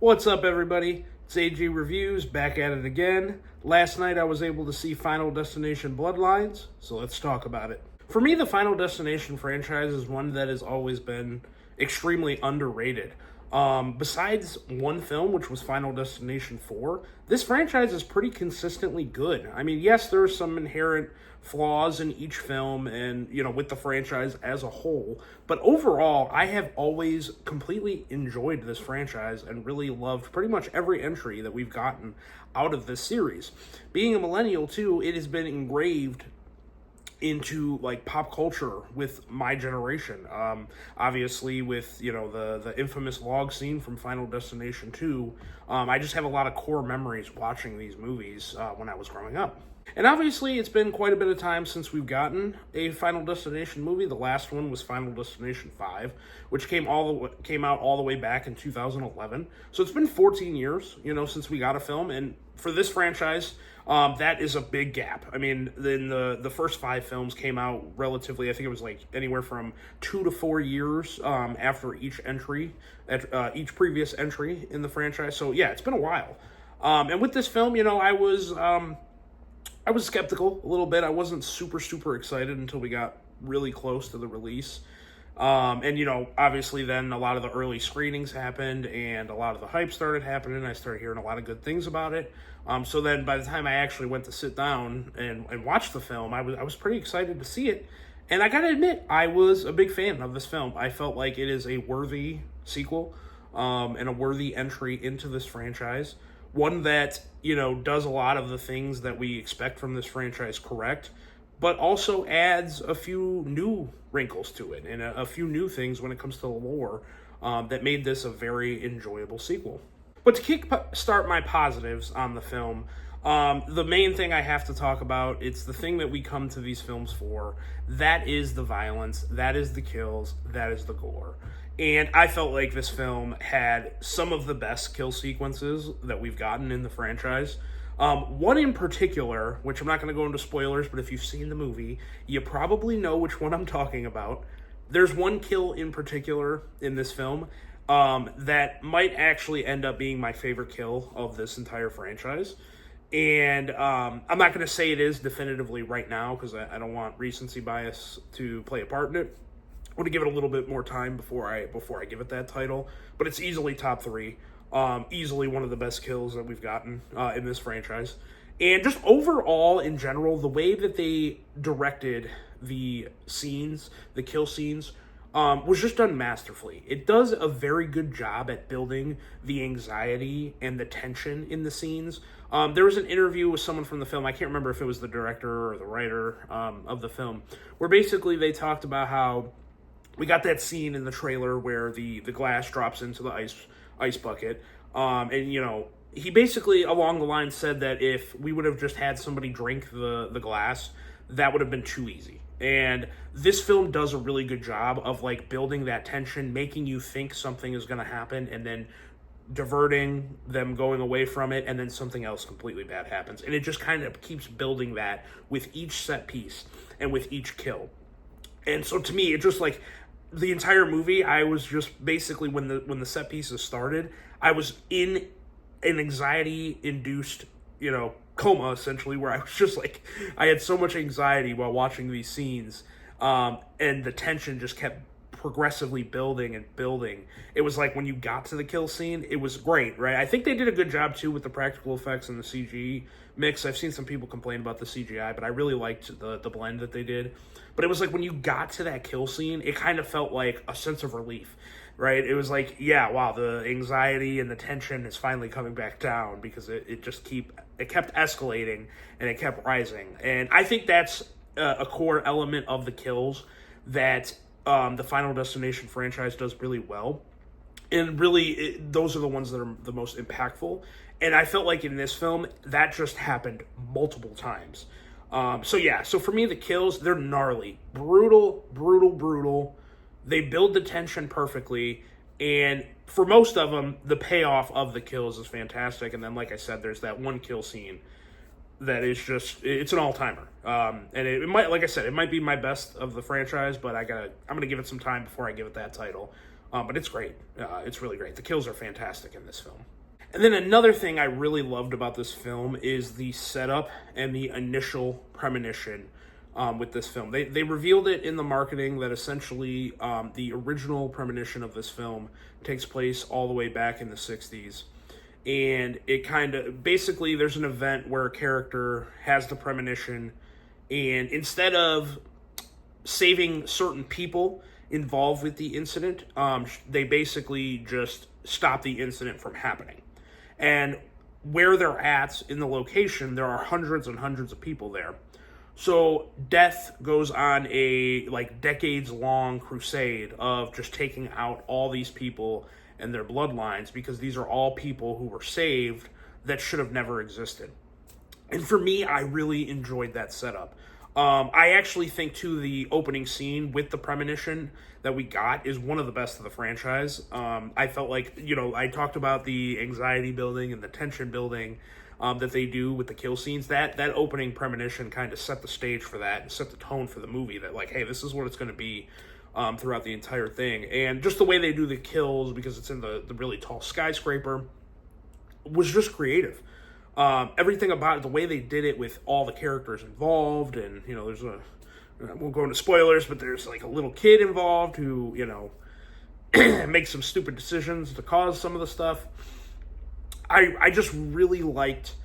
What's up, everybody? It's AG Reviews, back at it again. Last night I was able to see Final Destination Bloodlines, so let's talk about it. For me, the Final Destination franchise is one that has always been extremely underrated. Besides one film, which was Final Destination 4, this franchise is pretty consistently good. I mean, yes, there are some inherent flaws in each film and, with the franchise as a whole, but overall, I have always completely enjoyed this franchise and really loved pretty much every entry that we've gotten out of this series. Being a millennial, too, it has been engraved into like pop culture with my generation. Obviously with the infamous log scene from Final Destination 2, I just have a lot of core memories watching these movies when I was growing up. And obviously it's been quite a bit of time since we've gotten a Final Destination movie. The last one was Final Destination 5, which came out all the way back in 2011. So it's been 14 years, since we got a film, and for this franchise, that is a big gap. I mean, then the first 5 films came out relatively, I think it was like anywhere from 2 to 4 years after each each previous entry in the franchise. So yeah, it's been a while. And with this film, I was skeptical a little bit. I wasn't super excited until we got really close to the release. And obviously then a lot of the early screenings happened and a lot of the hype started happening. I started hearing a lot of good things about it. So then by the time I actually went to sit down and watch the film, I was pretty excited to see it. And I gotta admit, I was a big fan of this film. I felt like it is a worthy sequel, and a worthy entry into this franchise. One that, does a lot of the things that we expect from this franchise correct, but also adds a few new wrinkles to it and a few new things when it comes to the lore that made this a very enjoyable sequel. But to start my positives on the film, the main thing I have to talk about, it's the thing that we come to these films for. That is the violence, that is the kills, that is the gore. And I felt like this film had some of the best kill sequences that we've gotten in the franchise. One in particular, which I'm not going to go into spoilers, but if you've seen the movie, you probably know which one I'm talking about. There's one kill in particular in this film that might actually end up being my favorite kill of this entire franchise. And I'm not going to say it is definitively right now because I don't want recency bias to play a part in it. I want to give it a little bit more time before I give it that title, but it's easily top 3. Easily one of the best kills that we've gotten in this franchise. And just overall, in general, the way that they directed the scenes, the kill scenes, was just done masterfully. It does a very good job at building the anxiety and the tension in the scenes. There was an interview with someone from the film, I can't remember if it was the director or the writer of the film, where basically they talked about how we got that scene in the trailer where the glass drops into the ice bucket. And, he basically along the line said that if we would have just had somebody drink the glass, that would have been too easy. And this film does a really good job of like building that tension, making you think something is going to happen, and then diverting them going away from it, and then something else completely bad happens. And it just kind of keeps building that with each set piece and with each kill. And so to me, it just like the entire movie, I was just basically when the set pieces started, I was in an anxiety-induced, coma essentially, where I was just like, I had so much anxiety while watching these scenes, and the tension just kept progressively building and building. It was like when you got to the kill scene, it was great, right? I think they did a good job too with the practical effects and the CG mix. I've seen some people complain about the CGI, but I really liked the blend that they did. But it was like when you got to that kill scene, it kind of felt like a sense of relief, right? It was like, yeah, wow, the anxiety and the tension is finally coming back down because it kept escalating and it kept rising. And I think that's a core element of the kills that the Final Destination franchise does really well. And really, those are the ones that are the most impactful. And I felt like in this film, that just happened multiple times. So for me, the kills, they're gnarly. Brutal. They build the tension perfectly. And for most of them, the payoff of the kills is fantastic. And then, like I said, there's that one kill scene that is just, it's an all-timer. And it might, like I said, it might be my best of the franchise, but I'm going to give it some time before I give it that title. But it's great. It's really great. The kills are fantastic in this film. And then another thing I really loved about this film is the setup and the initial premonition with this film. They revealed it in the marketing that essentially the original premonition of this film takes place all the way back in the 60s. And it kind of, basically there's an event where a character has the premonition, and instead of saving certain people involved with the incident, they basically just stop the incident from happening. And where they're at in the location, there are hundreds and hundreds of people there. So Death goes on a decades-long crusade of just taking out all these people and their bloodlines, because these are all people who were saved that should have never existed. And for me, I really enjoyed that setup. I actually think, too, the opening scene with the premonition that we got is one of the best of the franchise. I felt like, I talked about the anxiety building and the tension building that they do with the kill scenes. That opening premonition kind of set the stage for that and set the tone for the movie, that, hey, this is what it's going to be throughout the entire thing. And just the way they do the kills, because it's in the really tall skyscraper, was just creative. Everything about it, the way they did it with all the characters involved, and there's I won't go into spoilers, but there's a little kid involved who makes some stupid decisions to cause some of the stuff. I just really liked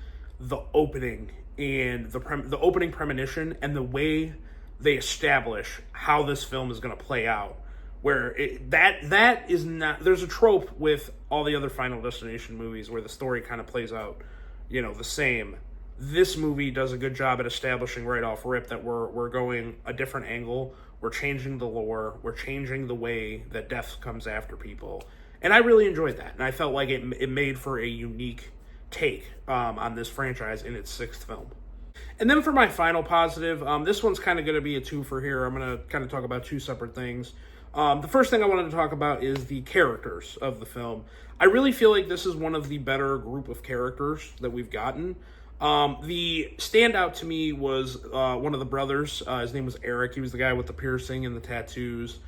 the opening and the opening premonition and the way they establish how this film is going to play out. Where that is not, there's a trope with all the other Final Destination movies where the story kind of plays out the same. This movie does a good job at establishing right off rip that we're going a different angle. We're changing the lore. We're changing the way that death comes after people. And I really enjoyed that. And I felt like it made for a unique take on this franchise in its sixth film. And then for my final positive, this one's kind of going to be a twofer here. I'm going to kind of talk about two separate things. The first thing I wanted to talk about is the characters of the film. I really feel like this is one of the better group of characters that we've gotten. The standout to me was one of the brothers. His name was Eric. He was the guy with the piercing and the tattoos.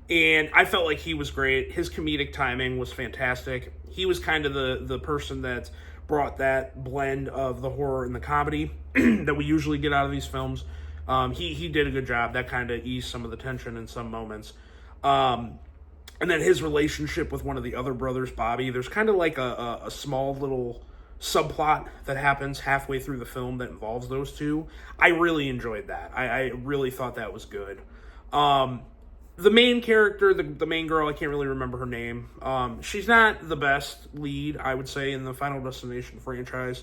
And I felt like he was great. His comedic timing was fantastic. He was kind of the person that brought that blend of the horror and the comedy that we usually get out of these films. He did a good job. That kind of eased some of the tension in some moments. And then his relationship with one of the other brothers, Bobby, there's kind of like a small little subplot that happens halfway through the film that involves those two. I really enjoyed that. I really thought that was good. The main character, the main girl, I can't really remember her name. She's not the best lead, I would say, in the Final Destination franchise.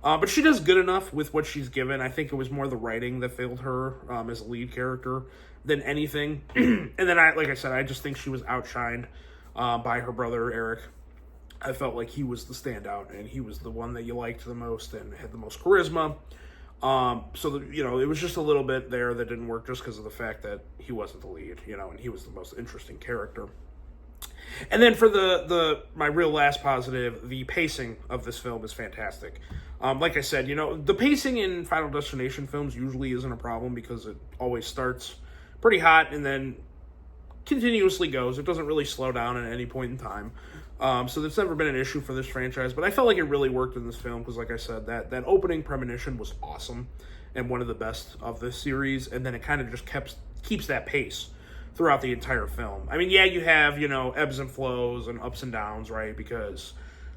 But she does good enough with what she's given. I think it was more the writing that failed her as a lead character than anything. And then, like I said, I just think she was outshined by her brother, Eric. I felt like he was the standout, and he was the one that you liked the most and had the most charisma. It was just a little bit there that didn't work just because of the fact that he wasn't the lead, and he was the most interesting character. And then for my real last positive, the pacing of this film is fantastic. Like I said, the pacing in Final Destination films usually isn't a problem because it always starts pretty hot and then continuously goes. It doesn't really slow down at any point in time. So that's never been an issue for this franchise, but I felt like it really worked in this film because, like I said, that opening premonition was awesome and one of the best of this series, and then it kind of just keeps that pace throughout the entire film. I mean, yeah, you have, ebbs and flows and ups and downs, right, because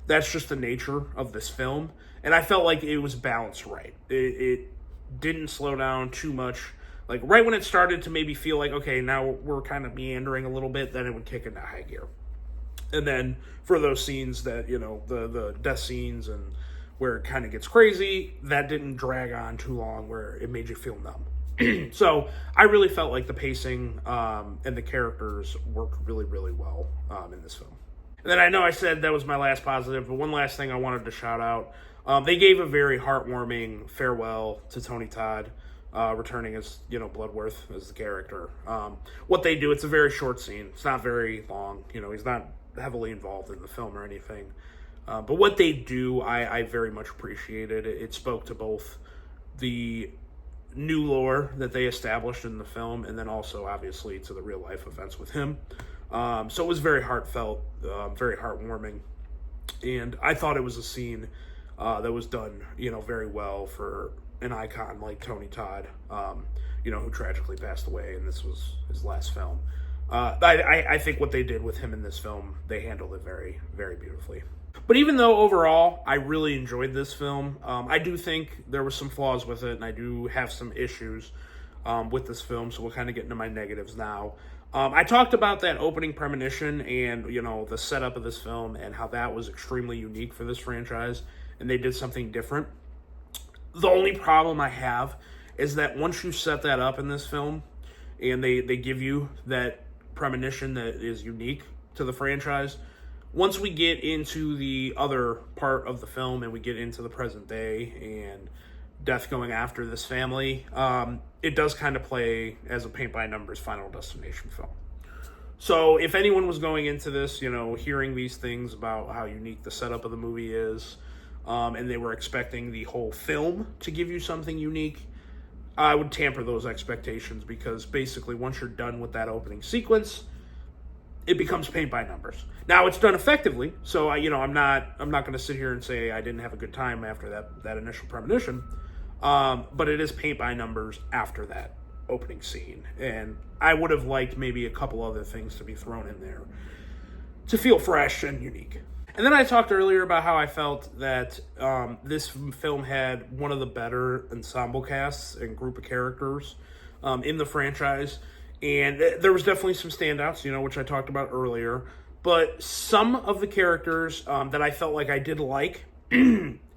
that's just the nature of this film, and I felt like it was balanced right. It didn't slow down too much. Like, right when it started to maybe feel like, okay, now we're kind of meandering a little bit, then it would kick into high gear. And then for those scenes that, the death scenes and where it kind of gets crazy, that didn't drag on too long where it made you feel numb. So I really felt like the pacing and the characters worked really, really well in this film. And then I know I said that was my last positive, but one last thing I wanted to shout out. They gave a very heartwarming farewell to Tony Todd, returning as, Bloodworth as the character. What they do, it's a very short scene. It's not very long. He's not heavily involved in the film or anything. But what they do, I very much appreciated. It spoke to both the new lore that they established in the film and then also, obviously, to the real-life events with him. So it was very heartfelt, very heartwarming. And I thought it was a scene that was done, very well for an icon like Tony Todd, who tragically passed away, and this was his last film. I think what they did with him in this film, they handled it very, very beautifully. But even though overall I really enjoyed this film, I do think there were some flaws with it, and I do have some issues with this film, so we'll kind of get into my negatives now. I talked about that opening premonition and, the setup of this film and how that was extremely unique for this franchise, and they did something different. The only problem I have is that once you set that up in this film and they give you that premonition that is unique to the franchise, once we get into the other part of the film and we get into the present day and death going after this family, it does kind of play as a paint-by-numbers Final Destination film. So if anyone was going into this, hearing these things about how unique the setup of the movie is, and they were expecting the whole film to give you something unique, I would tamper those expectations, because basically once you're done with that opening sequence, it becomes paint by numbers. Now it's done effectively, so I'm not going to sit here and say I didn't have a good time after that initial premonition, but it is paint by numbers after that opening scene, and I would have liked maybe a couple other things to be thrown in there to feel fresh and unique. And then I talked earlier about how I felt that this film had one of the better ensemble casts and group of characters in the franchise. And there was definitely some standouts, which I talked about earlier. But some of the characters that I felt like I did like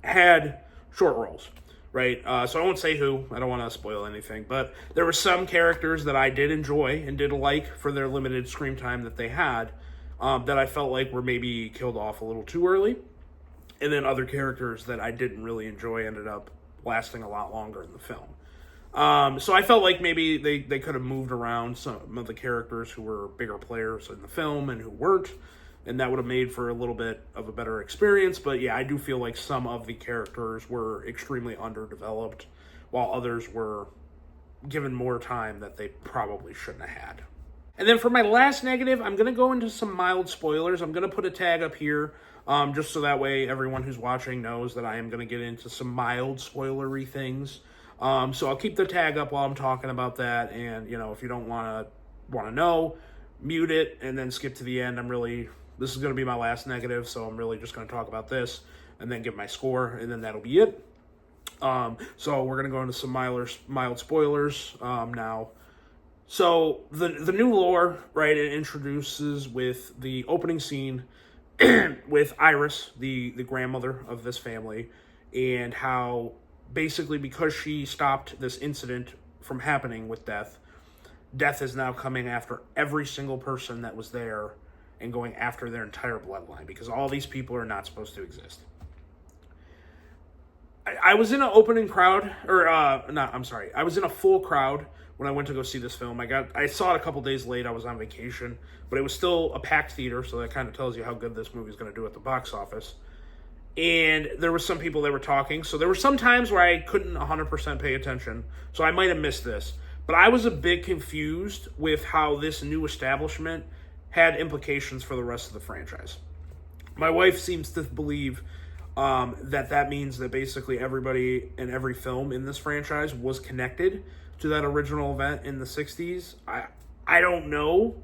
had short roles, right? So I won't say who. I don't want to spoil anything. But there were some characters that I did enjoy and did like for their limited screen time that they had, that I felt like were maybe killed off a little too early. And then other characters that I didn't really enjoy ended up lasting a lot longer in the film. So I felt like maybe they could have moved around some of the characters who were bigger players in the film and who weren't, and that would have made for a little bit of a better experience. But yeah, I do feel like some of the characters were extremely underdeveloped, while others were given more time that they probably shouldn't have had. And then for my last negative, I'm going to go into some mild spoilers. I'm going to put a tag up here, just so that way everyone who's watching knows that I am going to get into some mild spoilery things. So I'll keep the tag up while I'm talking about that, and if you don't want to know, mute it and then skip to the end. This is going to be my last negative, so I'm really just going to talk about this and then give my score, and then that'll be it. So we're going to go into some mild spoilers now. So the new lore, right, it introduces with the opening scene with Iris, the grandmother of this family, and how basically because she stopped this incident from happening with death is now coming after every single person that was there and going after their entire bloodline, because all these people are not supposed to exist. I was in an opening crowd, I was in a full crowd when I went to go see this film. I saw it a couple days late. I was on vacation, but it was still a packed theater, so that kind of tells you how good this movie is going to do at the box office. And there were some people that were talking, so there were some times where I couldn't 100% pay attention, so I might have missed this. But I was a bit confused with how this new establishment had implications for the rest of the franchise. My wife seems to believe that means that basically everybody in every film in this franchise was connected to that original event in the 60s. I don't know,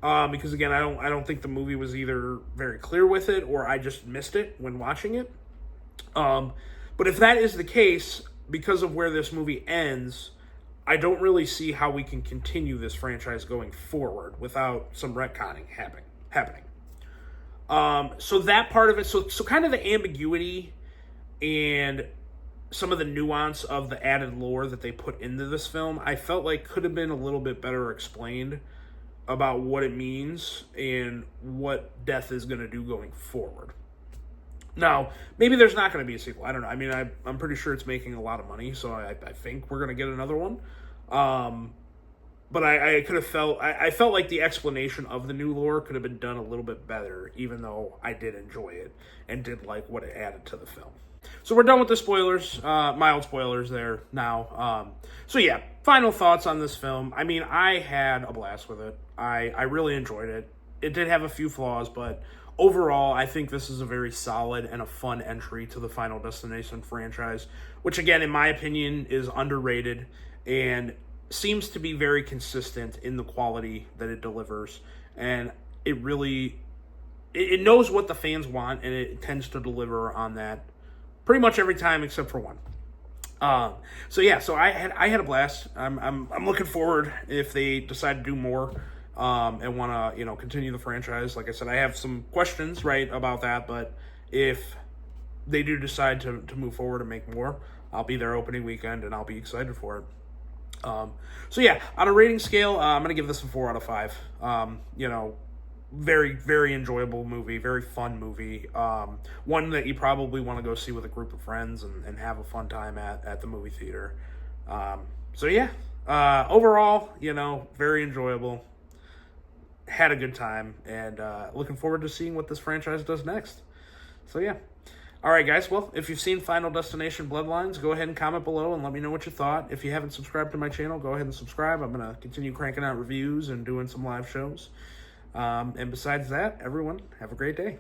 because again, I don't think the movie was either very clear with it or I just missed it when watching it. But if that is the case, because of where this movie ends, I don't really see how we can continue this franchise going forward without some retconning happening. So that part of it, so kind of the ambiguity and some of the nuance of the added lore that they put into this film, I felt like could have been a little bit better explained about what it means and what death is going to do going forward. Now, maybe there's not going to be a sequel. I don't know. I mean, I'm pretty sure it's making a lot of money, so I think we're going to get another one. But I could have I felt like the explanation of the new lore could have been done a little bit better, even though I did enjoy it and did like what it added to the film. So we're done with the spoilers, mild spoilers there now. So yeah, final thoughts on this film. I mean, I had a blast with it. I really enjoyed it. it did have a few flaws, but overall, I think this is a very solid and a fun entry to the Final Destination franchise, which again, in my opinion, is underrated and seems to be very consistent in the quality that it delivers. And it really, it knows what the fans want, and it tends to deliver on that pretty much every time except for one. So I had a blast. I'm looking forward if they decide to do more, and want to, continue the franchise. Like I said, I have some questions, right, about that, but if they do decide to move forward and make more, I'll be there opening weekend and I'll be excited for it. On a rating scale, I'm going to give this a 4 out of 5. Very, very enjoyable movie, very fun movie. One that you probably want to go see with a group of friends and have a fun time at the movie theater. Overall, very enjoyable. Had a good time, and looking forward to seeing what this franchise does next. So yeah. All right, guys. Well, if you've seen Final Destination Bloodlines, go ahead and comment below and let me know what you thought. If you haven't subscribed to my channel, go ahead and subscribe. I'm going to continue cranking out reviews and doing some live shows. And besides that, everyone, have a great day.